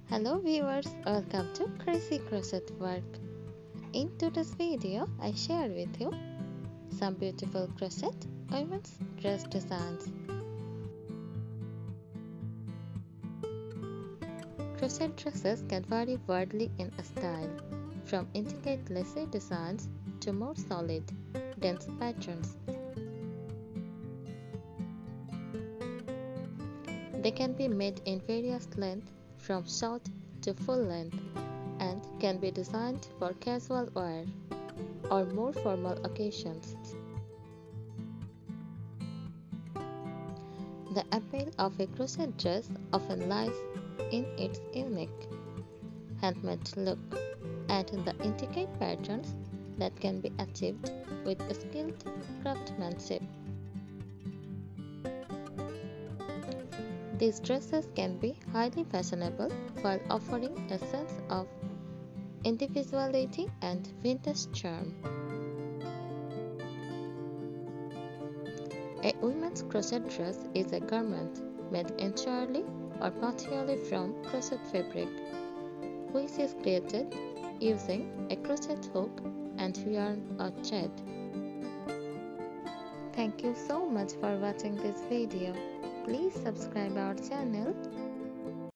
Hello viewers, welcome to Crazy Crochet Work. In today's video, I share with you some beautiful crochet women's dress designs. Crochet dresses can vary widely in style, from intricate lacy designs to more solid, dense patterns. They can be made in various lengths, from short to full length, and can be designed for casual wear or more formal occasions. The appeal of a crochet dress often lies in its unique, handmade look and in the intricate patterns that can be achieved with skilled craftsmanship. These dresses can be highly fashionable while offering a sense of individuality and vintage charm. A women's crochet dress is a garment made entirely or partially from crochet fabric, which is created using a crochet hook and yarn or thread. Thank you so much for watching this video. Please subscribe our channel